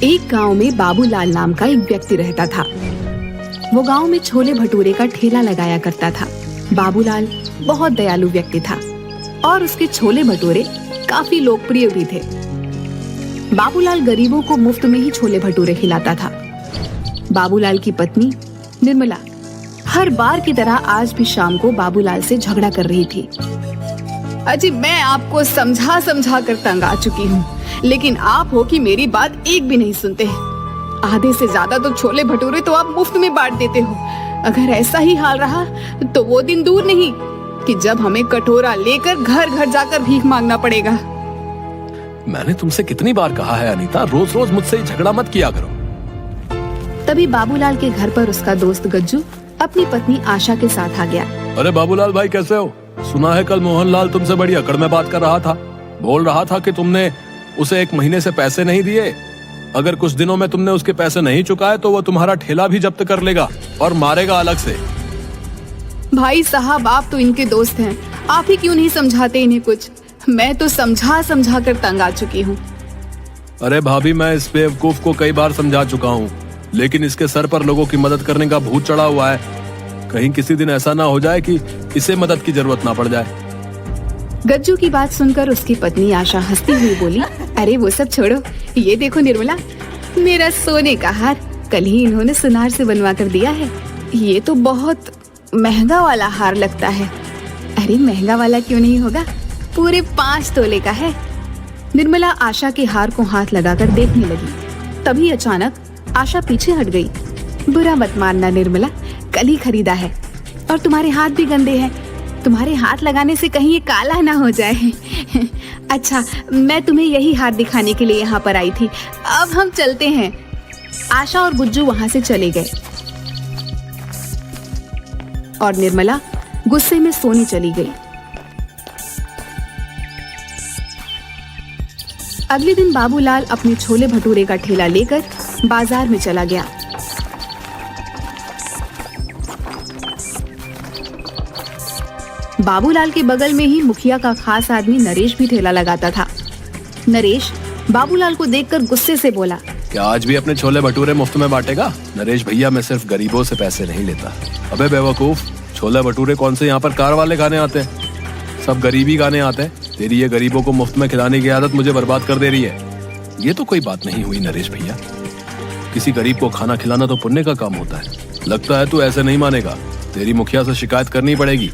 एक गांव में बाबूलाल नाम का एक व्यक्ति रहता था। वो गांव में छोले भटूरे का ठेला लगाया करता था। बाबूलाल बहुत दयालु व्यक्ति था और उसके छोले भटूरे काफी लोकप्रिय भी थे। बाबूलाल गरीबों को मुफ्त में ही छोले भटूरे खिलाता था। बाबूलाल की पत्नी निर्मला हर बार की तरह आज भी शाम को बाबूलाल से झगड़ा कर रही थी। अजी, मैं आपको समझा समझा कर तंग आ चुकी हूँ, लेकिन आप हो कि मेरी बात एक भी नहीं सुनते। आधे से ज्यादा तो छोले भटूरे तो आप मुफ्त में बांट देते हो। अगर ऐसा ही हाल रहा तो वो दिन दूर नहीं कि जब हमें कटोरा लेकर घर घर जाकर भीख मांगना पड़ेगा। मैंने तुमसे कितनी बार कहा है अनीता, रोज रोज मुझसे झगड़ा मत किया करो। तभी बाबूलाल के घर पर उसका दोस्त गज्जू अपनी पत्नी आशा के साथ आ गया। अरे बाबूलाल भाई, कैसे हो? सुना है कल मोहनलाल तुमसे बड़ी अकड़ में बात कर रहा था। बोल रहा था कि तुमने उसे 1 महीने से पैसे नहीं दिए। अगर कुछ दिनों में तुमने उसके पैसे नहीं चुकाए तो वो तुम्हारा ठेला भी जब्त कर लेगा और मारेगा अलग से। भाई साहब, आप तो इनके दोस्त हैं, आप ही क्यों नहीं समझाते इन्हें कुछ? मैं तो समझा समझा कर तंग आ चुकी हूँ। अरे भाभी, मैं इस बेवकूफ को कई बार समझा चुका हूँ, लेकिन इसके सर पर लोगों की मदद करने का भूत चढ़ा हुआ है। कहीं किसी दिन ऐसा ना हो जाए कि इसे मदद की जरूरत ना पड़ जाए। गज्जू की बात सुनकर उसकी पत्नी आशा हंसती हुई बोली, अरे वो सब छोड़ो, ये देखो निर्मला, मेरा सोने का हार कल ही इन्होंने सुनार से बनवा कर दिया है। ये तो बहुत महंगा वाला हार लगता है। अरे महंगा वाला क्यों नहीं होगा, पूरे 5 तोले का है। निर्मला आशा के हार को हाथ लगाकर देखने लगी। तभी अचानक आशा पीछे हट गई। बुरा मत मानना निर्मला, कल ही खरीदा है और तुम्हारे हाथ भी गंदे हैं। तुम्हारे हाथ लगाने से कहीं ये काला ना हो जाए। अच्छा, मैं तुम्हें यही हार दिखाने के लिए यहाँ पर आई थी। अब हम चलते हैं। आशा और गुज्जू वहाँ से चले गए और निर्मला गुस्से में सोने चली गई। अगले दिन बाबूलाल अपने छोले भटूरे का ठेला लेकर बाजार में चला गया। बाबूलाल के बगल में ही मुखिया का खास आदमी नरेश भी ठेला लगाता था। नरेश बाबूलाल को देखकर गुस्से से बोला, क्या आज भी अपने छोले भटूरे मुफ्त में बांटेगा? नरेश भैया, मैं सिर्फ गरीबों से पैसे नहीं लेता। अबे बेवकूफ, छोले भटूरे कौन से यहाँ पर कार वाले खाने आते हैं? सब गरीबी खाने आते हैं। तेरी ये गरीबों को मुफ्त में खिलाने की आदत मुझे बर्बाद कर दे रही है। ये तो कोई बात नहीं हुई नरेश भैया। किसी गरीब को खाना खिलाना तो पुण्य का काम होता है। लगता है तू ऐसे नहीं मानेगा। तेरी मुखिया से शिकायत करनी पड़ेगी।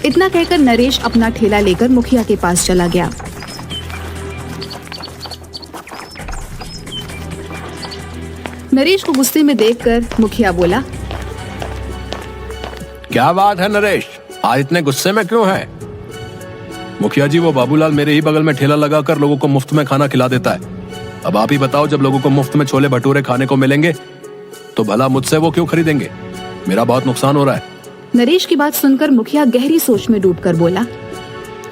इतना कहकर नरेश अपना ठेला लेकर मुखिया के पास चला गया। नरेश को गुस्से में देखकर मुखिया बोला, क्या बात है नरेश, आज इतने गुस्से में क्यों है? मुखिया जी, वो बाबूलाल मेरे ही बगल में ठेला लगाकर लोगों को मुफ्त में खाना खिला देता है। अब आप ही बताओ, जब लोगों को मुफ्त में छोले भटूरे खाने को मिलेंगे तो भला मुझसे वो क्यों खरीदेंगे? मेरा बहुत नुकसान हो रहा है। नरेश की बात सुनकर मुखिया गहरी सोच में डूबकर बोला,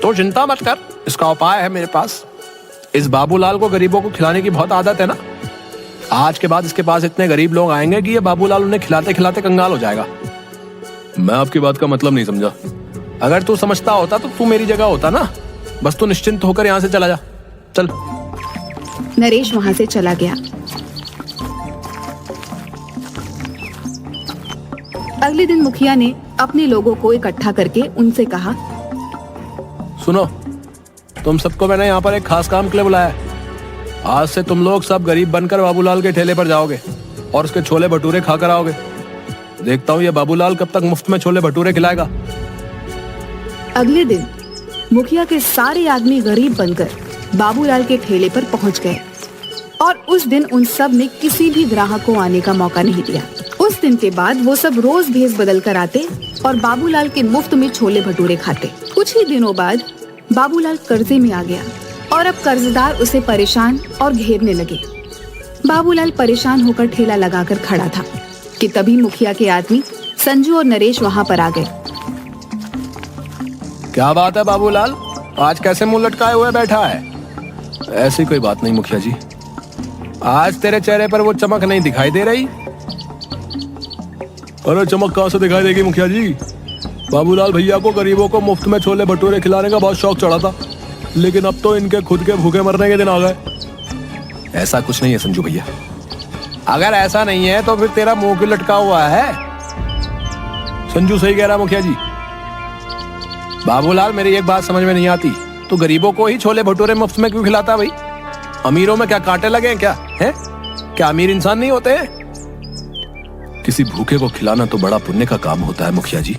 तो चिंता मत कर, इसका उपाय है मेरे पास। इस बाबूलाल को गरीबों को खिलाने की बहुत आदत है ना। आज के बाद इसके पास इतने गरीब लोग आएंगे कि ये बाबूलाल उन्हें खिलाते खिलाते कंगाल हो जाएगा। मैं आपकी बात का मतलब नहीं समझा। अगर तू समझता होता तो तू मेरी जगह होता ना। बस तू निश्चिंत होकर यहाँ से चला जा। चल। नरेश वहाँ से चला गया। अगले दिन मुखिया ने अपने लोगों को इकट्ठा करके उनसे कहा, सुनो, तुम सबको मैंने यहाँ पर एक खास काम के लिए बुलाया है। आज से तुम लोग सब गरीब बनकर बाबूलाल के ठेले पर जाओगे और उसके छोले भटूरे खाकर आओगे। देखता हूँ ये बाबूलाल कब तक मुफ्त में छोले भटूरे खिलाएगा। अगले दिन मुखिया के सारे आदमी गरीब बनकर बाबूलाल के ठेले पर पहुंच गए और उस दिन उन सब ने किसी भी ग्राहक को आने का मौका नहीं दिया। उस दिन के बाद वो सब रोज भेस बदल कर आते और बाबूलाल के मुफ्त में छोले भटूरे खाते। कुछ ही दिनों बाद बाबूलाल कर्जे में आ गया और अब कर्जदार उसे परेशान और घेरने लगे। बाबूलाल परेशान होकर ठेला लगाकर खड़ा था कि तभी मुखिया के आदमी संजू और नरेश वहाँ पर आ गए। क्या बात है बाबूलाल, आज कैसे मुंह लटकाए हुए बैठा है? ऐसी कोई बात नहीं मुखिया जी, आज तेरे चेहरे पर वो चमक नहीं दिखाई दे रही। अरे चमक कहाँ से दिखाई देगी मुखिया जी? बाबूलाल भैया को गरीबों को मुफ्त में छोले भटूरे खिलाने का बहुत शौक चढ़ा था, लेकिन अब तो इनके खुद के भूखे मरने के दिन आ गए। ऐसा कुछ नहीं है संजू भैया, अगर ऐसा नहीं है तो फिर तेरा मुंह क्यों लटका हुआ है? संजू सही कह रहा मुखिया जी। बाबूलाल, मेरी एक बात समझ में नहीं आती, तू गरीबों को ही छोले भटूरे मुफ्त में क्यों खिलाता भाई? अमीरों में क्या कांटे लगे हैं क्या? हैं? क्या अमीर इंसान नहीं होते हैं? किसी भूखे को खिलाना तो बड़ा पुण्य का काम होता है मुखिया जी,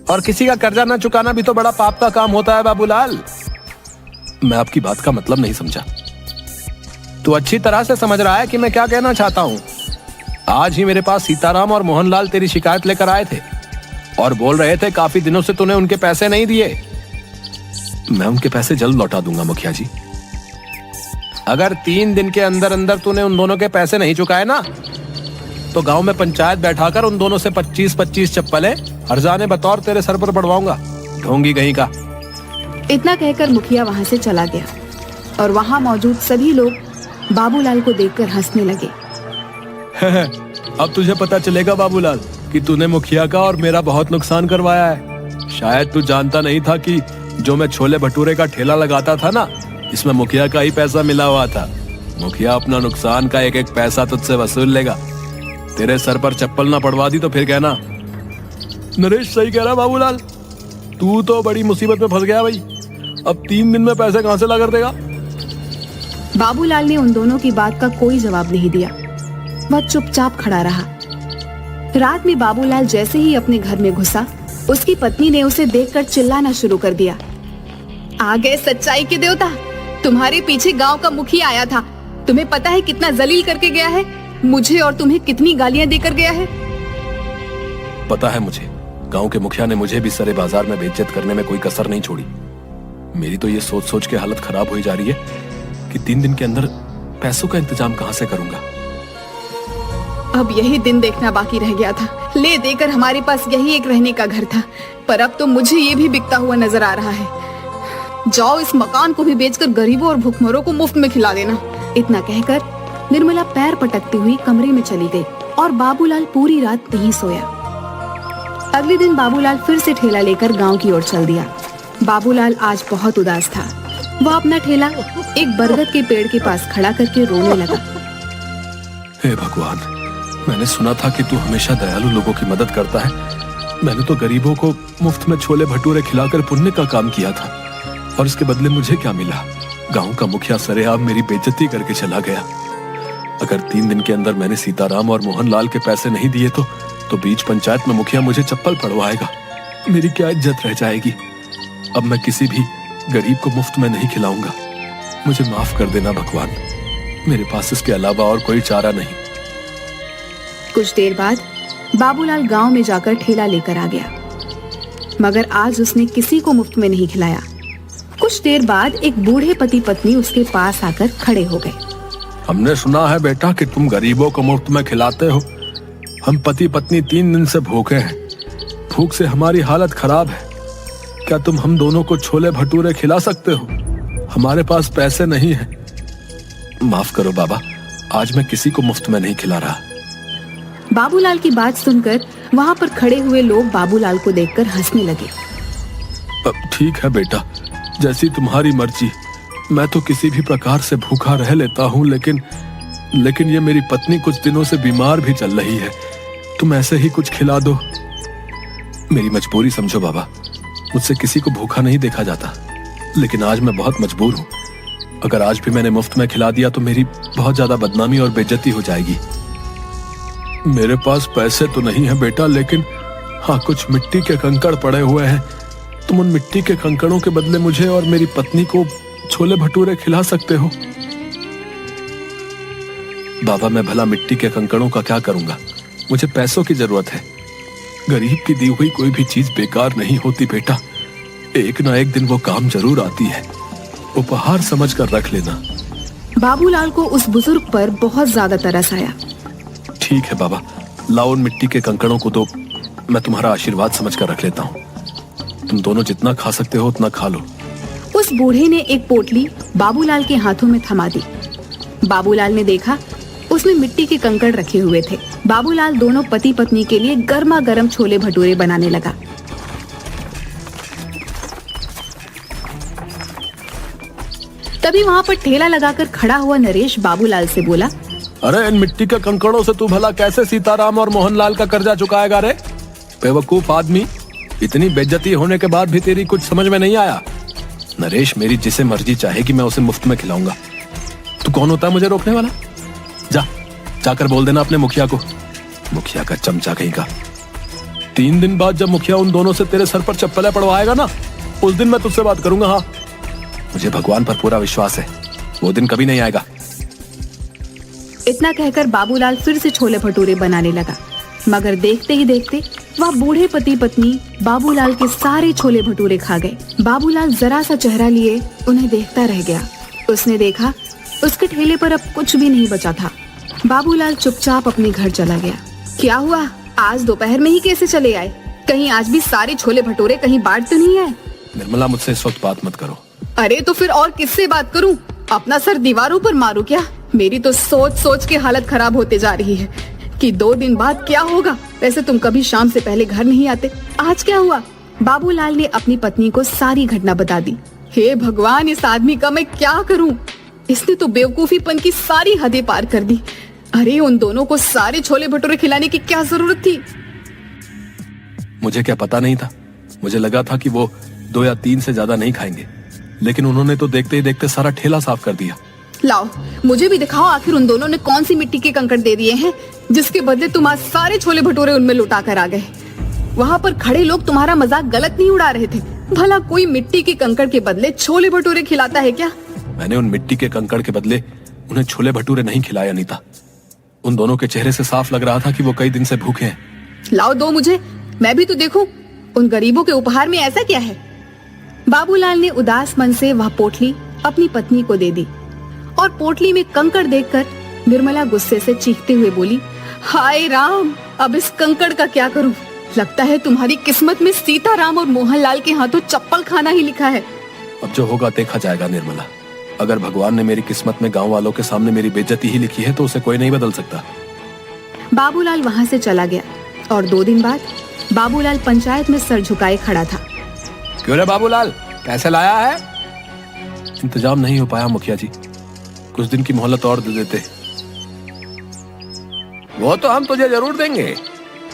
और किसी का कर्जा न चुकाना भी तो बड़ा पाप का काम होता है बाबूलाल। मैं आपकी बात का मतलब नहीं समझा। तू अच्छी तरह से समझ रहा है कि मैं क्या कहना चाहता हूँ। आज ही मेरे पास सीताराम और मोहनलाल तेरी शिकायत लेकर आए थे और बोल रहे थे काफी दिनों से तूने उनके पैसे नहीं दिए। मैं उनके पैसे जल्द लौटा दूंगा मुखिया जी। अगर 3 दिन के अंदर अंदर तूने उन दोनों के पैसे नहीं चुकाए ना, तो गांव में पंचायत बैठाकर उन दोनों से 25-25 चप्पलें हर्जाने बतौर तेरे सर पर पड़वाऊंगा, ढोंगी कहीं का। इतना कहकर मुखिया वहां से चला गया और वहां मौजूद सभी लोग बाबूलाल को देखकर हंसने लगे। अब तुझे पता चलेगा बाबूलाल कि तूने मुखिया का और मेरा बहुत नुकसान करवाया है। शायद तू जानता नहीं था कि जो मैं छोले भटूरे का ठेला लगाता था ना, इसमें मुखिया का ही पैसा मिला हुआ था। मुखिया अपना नुकसान का एक एक पैसा तुझसे वसूल लेगा। तेरे सर पर चप्पल ना पड़वा दी तो फिर कहना। नरेश सही कह रहा बाबूलाल, तू तो बड़ी मुसीबत में फंस गया भाई। अब 3 दिन में पैसे कहां से ला कर देगा? बाबूलाल ने उन दोनों की बात का कोई जवाब नहीं दिया। वह चुपचाप खड़ा रहा। रात में बाबूलाल जैसे ही अपने घर में घुसा, उसकी पत्नी ने उसे देखकर चिल्लाना शुरू कर दिया। आ गए सच्चाई के देवता, तुम्हारे पीछे गांव का मुखिया आया था। तुम्हें पता है कितना जलील करके गया है, मुझे और तुम्हें कितनी गालियां देकर गया है। पता है मुझे, गांव के मुखिया ने मुझे भी सरे बाजार में बेइज्जत करने में कोई कसर नहीं छोड़ी। मेरी तो ये सोच सोच के हालत खराब हुई जा रही है कि 3 दिन के अंदर पैसों का इंतजाम कहां से करूंगा। अब यही दिन देखना बाकी रह गया था। ले देकर हमारे पास यही एक रहने का घर था, पर अब तो मुझे ये भी बिकता हुआ नजर आ रहा है। जाओ इस मकान को भी बेचकर गरीबों और भूखमरों को मुफ्त में खिला देना। इतना कहकर निर्मला पैर पटकती हुई कमरे में चली गई और बाबूलाल पूरी रात नहीं सोया। अगले दिन बाबूलाल फिर से ठेला लेकर गांव की ओर चल दिया। बाबूलाल आज बहुत उदास था। वह अपना ठेला एक बरगद के पेड़ के पास खड़ा करके रोने लगा। हे भगवान, मैंने सुना था कि तू हमेशा दयालु लोगों की मदद करता है। मैंने तो गरीबों को मुफ्त में छोले भटूरे खिलाकर पुण्य का काम किया था, और इसके बदले मुझे क्या मिला? गांव का मुखिया सरेआम मेरी बेइज्जती करके चला गया। अगर 3 दिन के अंदर मैंने सीताराम और मोहनलाल के पैसे नहीं दिए तो बीच पंचायत में मुखिया मुझे चप्पल पड़वाएगा। मेरी क्या इज्जत रह जाएगी। अब मैं किसी भी गरीब को मुफ्त में नहीं खिलाऊंगा। मुझे माफ कर देना भगवान, मेरे पास इसके अलावा और कोई चारा नहीं। कुछ देर बाद बाबूलाल गांव में जाकर ठेला लेकर आ गया, मगर आज उसने किसी को मुफ्त में नहीं खिलाया। कुछ देर बाद एक बूढ़े पति पत्नी उसके पास आकर खड़े हो गए। हमने सुना है बेटा कि तुम गरीबों को मुफ्त में खिलाते हो। हम पति पत्नी 3 दिन से भूखे हैं। भूख से हमारी हालत खराब है। क्या तुम हम दोनों को छोले भटूरे खिला सकते हो? हमारे पास पैसे नहीं है। माफ करो बाबा, आज मैं किसी को मुफ्त में नहीं खिला रहा। बाबूलाल की बात सुनकर वहां पर खड़े हुए लोग बाबूलाल को देखकर हंसने लगे। ठीक है बेटा, जैसी तुम्हारी मर्जी। मैं तो किसी भी प्रकार से भूखा रह लेता हूँ, लेकिन ये मेरी पत्नी कुछ दिनों से बीमार भी चल रही है। तुम ऐसे ही कुछ खिला दो। मेरी मजबूरी समझो बाबा, मुझसे किसी को भूखा नहीं देखा जाता, लेकिन आज मैं बहुत मजबूर हूँ। अगर आज भी मैंने मुफ्त में खिला दिया तो मेरी बहुत ज्यादा बदनामी और बेइज्जती हो जाएगी। मेरे पास पैसे तो नहीं है बेटा, लेकिन हाँ, कुछ मिट्टी के कंकड़ पड़े हुए हैं। तुम उन मिट्टी के कंकड़ों के बदले मुझे और मेरी पत्नी को छोले भटूरे खिला सकते हो। बाबा, मैं भला मिट्टी के कंकड़ों का क्या करूंगा? मुझे पैसों की जरूरत है। गरीब की दी हुई कोई भी चीज बेकार नहीं होती बेटा। एक ना एक दिन वो काम जरूर आती है। उपहार समझकर रख लेना। बाबूलाल को उस बुजुर्ग पर बहुत ज्यादा तरस आया। ठीक है बाबा, लाओ उन मिट्टी के कंकड़ों को तो मैं तुम्हारा आशीर्वाद समझकर रख लेता हूँ। तुम दोनों जितना खा सकते हो उतना खा लो। उस बूढ़े ने एक पोटली बाबूलाल के हाथों में थमा दी। बाबूलाल ने देखा उसमें मिट्टी के कंकड़ रखे हुए थे। बाबूलाल दोनों पति पत्नी के लिए गर्मा गर्म छोले भटूरे बनाने लगा। तभी वहां पर ठेला लगाकर खड़ा हुआ नरेश बाबूलाल से बोला, अरे इन मिट्टी के कंकड़ों से तू भला कैसे सीताराम और मोहनलाल का कर्जा चुकाएगा रे? बेवकूफ आदमी, इतनी बेइज्जती होने के बाद भी तेरी कुछ समझ में नहीं आया? नरेश, मेरी जिसे मर्जी चाहेगी मैं उसे मुफ्त में खिलाऊंगा। तू कौन होता है मुझे रोकने वाला? जाकर बोल देना अपने मुखिया को। मुखिया का चमचा कहीं का। 3 दिन बाद जब मुखिया उन दोनों से तेरे सर पर चप्पलें पड़वाएगा ना, उस दिन मैं तुझसे बात करूंगा। हाँ, मुझे भगवान पर पूरा विश्वास है, वो दिन कभी नहीं आएगा। इतना कहकर बाबूलाल फिर से छोले भटूरे बनाने लगा, मगर देखते ही देखते वह बूढ़े पति पत्नी बाबूलाल के सारे छोले भटूरे खा गए। बाबूलाल जरा सा चेहरा लिए उन्हें देखता रह गया। उसने देखा उसके ठेले पर अब कुछ भी नहीं बचा था। बाबूलाल चुपचाप अपने घर चला गया। क्या हुआ, आज दोपहर में ही कैसे चले आए? कहीं आज भी सारे छोले भटूरे कहीं बांट तो नहीं आए? निर्मला, मुझसे इस वक्त बात मत करो। अरे तो फिर और किससे बात करूं? अपना सर दीवारों पर मारूं क्या? मेरी तो सोच सोच के हालत खराब होते जा रही है कि 2 दिन बाद क्या होगा। वैसे तुम कभी शाम से पहले घर नहीं आते, आज क्या हुआ? बाबूलाल ने अपनी पत्नी को सारी घटना बता दी। हे भगवान, इस आदमी का मैं क्या करूं? इसने तो बेवकूफीपन की सारी हदें पार कर दी। अरे उन दोनों को सारे छोले भटूरे खिलाने की क्या जरूरत थी? मुझे क्या पता नहीं था? मुझे लगा था कि वो 2 या 3 से ज्यादा नहीं खाएंगे, लेकिन उन्होंने तो देखते ही देखते सारा ठेला साफ कर दिया। लाओ, मुझे भी दिखाओ आखिर उन दोनों ने कौन सी मिट्टी के कंकड़ दे दिए हैं जिसके बदले तुम आज सारे छोले भटूरे उनमें लुटा कर आ गए। वहाँ पर खड़े लोग तुम्हारा मजाक गलत नहीं उड़ा रहे थे। भला कोई मिट्टी के कंकड़ के बदले छोले भटूरे खिलाता है क्या? मैंने उन मिट्टी के कंकड़ के बदले उन्हें छोले भटूरे नहीं खिलाए अनीता। उन दोनों के चेहरे से साफ लग रहा था कि वो कई दिन से भूखे हैं। लाओ दो मुझे, मैं भी तो देखूं उन गरीबों के उपहार में ऐसा क्या है। बाबूलाल ने उदास मन से वह पोटली अपनी पत्नी को दे दी और पोटली में कंकड़ देखकर निर्मला गुस्से से चीखते हुए बोली, हाय राम, अब इस कंकड़ का क्या करूं? लगता है तुम्हारी किस्मत में सीताराम और मोहनलाल के हाथों चप्पल खाना ही लिखा है। अब जो होगा देखा जाएगा निर्मला। अगर भगवान ने मेरी किस्मत में गांव वालों के सामने मेरी बेइज्जती ही लिखी है तो उसे कोई नहीं बदल सकता। बाबूलाल वहाँ से चला गया और 2 दिन बाद बाबूलाल पंचायत में सर झुकाए खड़ा था। क्यों रे बाबूलाल, पैसे लाया है? इंतजाम नहीं हो पाया मुखिया जी, कुछ दिन की मोहलत और दे देते। वो तो हम तुझे जरूर देंगे,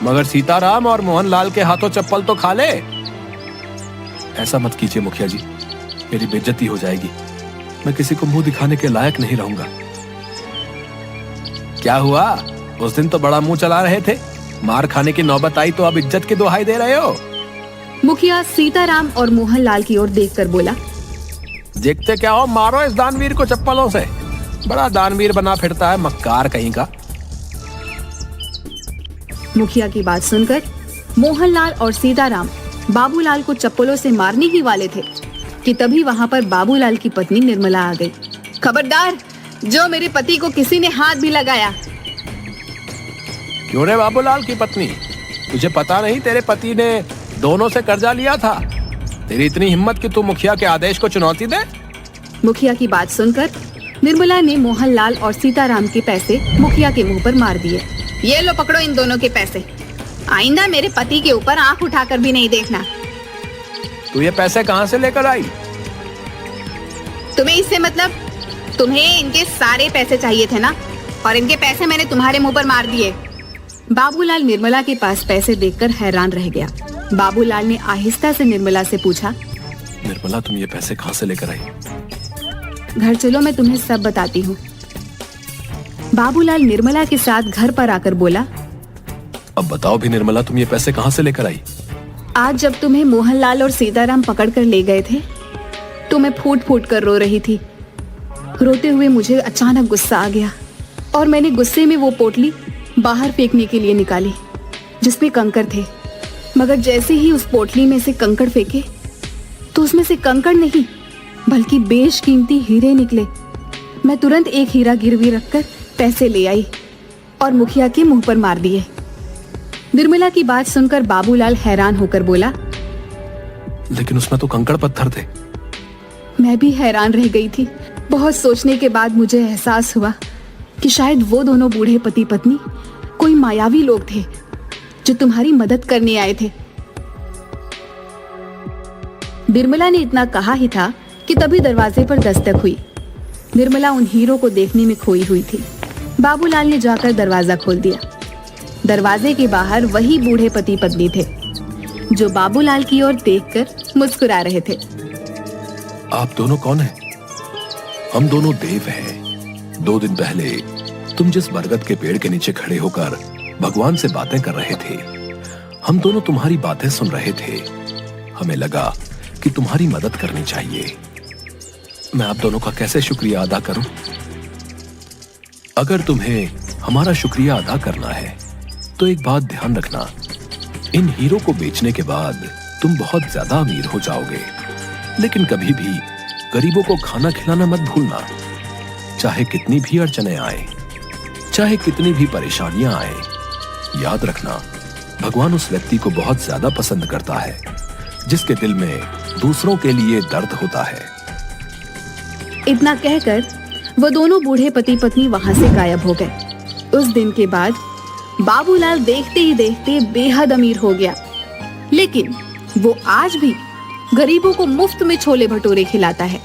मगर सीताराम और मोहनलाल के हाथों चप्पल तो खा ले। ऐसा मत कीजिए मुखिया जी, मेरी बेइज्जती हो जाएगी। मैं किसी को मुंह दिखाने के लायक नहीं रहूंगा। क्या हुआ, उस दिन तो बड़ा मुंह चला रहे थे, मार खाने की नौबत आई तो अब इज्जत की दुहाई दे रहे हो? मुखिया सीताराम और मोहनलाल की ओर देखकर बोला, देखते क्या हो, मारो इस दानवीर को चप्पलों से। बड़ा दानवीर बना फिरता है, मक्कार कहीं का। मुखिया की बात सुनकर मोहनलाल और सीताराम बाबूलाल को चप्पलों से मारने ही वाले थे कि तभी वहाँ पर बाबूलाल की पत्नी निर्मला आ गई। खबरदार, जो मेरे पति को किसी ने हाथ भी लगाया। क्यों रे बाबूलाल की पत्नी, तुझे पता नहीं तेरे पति ने दोनों से कर्जा लिया था? तेरी इतनी हिम्मत कि तू मुखिया के आदेश को चुनौती दे? मुखिया की बात सुनकर निर्मला ने मोहनलाल और सीताराम के पैसे मुखिया के मुंह पर मार दिए। ये लो, पकड़ो इन दोनों के पैसे। आइंदा मेरे पति के ऊपर आंख उठाकर भी नहीं देखना। तू ये पैसे कहाँ से लेकर आई? तुम्हें इससे मतलब? तुम्हें इनके सारे पैसे चाहिए थे ना, और इनके पैसे मैंने तुम्हारे मुंह पर मार दिए। बाबूलाल निर्मला के पास पैसे देखकर हैरान रह गया। बाबूलाल ने आहिस्ता से निर्मला से पूछा, निर्मला, तुम ये पैसे कहाँ से लेकर आई? घर चलो, मैं तुम्हें सब बताती हूँ। बाबूलाल निर्मला के साथ घर पर आकर बोला, अब बताओ भी निर्मला, तुम ये पैसे कहाँ से लेकर आई? आज जब तुम्हें मोहनलाल और सीताराम पकड़कर ले गए थे तो मैं फूट फूट कर रो रही थी। रोते हुए मुझे अचानक गुस्सा आ गया और मैंने गुस्से में वो पोटली बाहर फेंकने के लिए निकाली जिसमें कंकड़ थे। मगर जैसे ही उस पोटली में से कंकड़ फेंके तो उसमें से कंकड़ नहीं बल्कि बेशकीमती हीरे निकले। मैं तुरंत एक हीरा गिरवी रखकर पैसे ले आई और मुखिया के मुंह पर मार दिए। निर्मला की बात सुनकर बाबूलाल हैरान होकर बोला, लेकिन उसमें तो कंकड़ पत्थर थे। मैं भी हैरान रह गई थी। बहुत सोचने के बाद मुझे एहसास हुआ कि शायद वो दोनों बूढ़े पति पत्नी कोई मायावी लोग थे जो तुम्हारी मदद करने आए थे। निर्मला ने इतना कहा ही था कि तभी दरवाजे पर दस्तक हुई। निर्मला उन हीरों को देखने में खोई हुई थी। बाबूलाल ने जाकर दरवाजा खोल दिया। दरवाजे के बाहर वही बूढ़े पति पत्नी थे जो बाबूलाल की ओर देखकर मुस्कुरा रहे थे। आप दोनों कौन हैं? हम दोनों देव हैं। 2 दिन पहले तुम जिस बरगद के पेड़ के नीचे खड़े होकर भगवान से बातें कर रहे थे, हम दोनों तुम्हारी बातें सुन रहे थे। हमें लगा कि तुम्हारी मदद करनी चाहिए। मैं आप दोनों का कैसे शुक्रिया अदा करूं? अगर तुम्हें हमारा शुक्रिया अदा करना है तो एक बात ध्यान रखना, इन हीरो को बेचने के बाद तुम बहुत ज्यादा अमीर हो जाओगे। लेकिन कभी भी गरीबों को खाना खिलाना मत भूलना। चाहे कितनी भी अड़चने आए, चाहे कितनी भी परेशानियां आए, याद रखना भगवान उस व्यक्ति को बहुत ज्यादा पसंद करता है जिसके दिल में दूसरों के लिए दर्द होता है। इतना कहकर वो दोनों बूढ़े पति पत्नी वहां से गायब हो गए। उस दिन के बाद बाबूलाल देखते ही देखते बेहद अमीर हो गया, लेकिन वो आज भी गरीबों को मुफ्त में छोले भटूरे खिलाता है।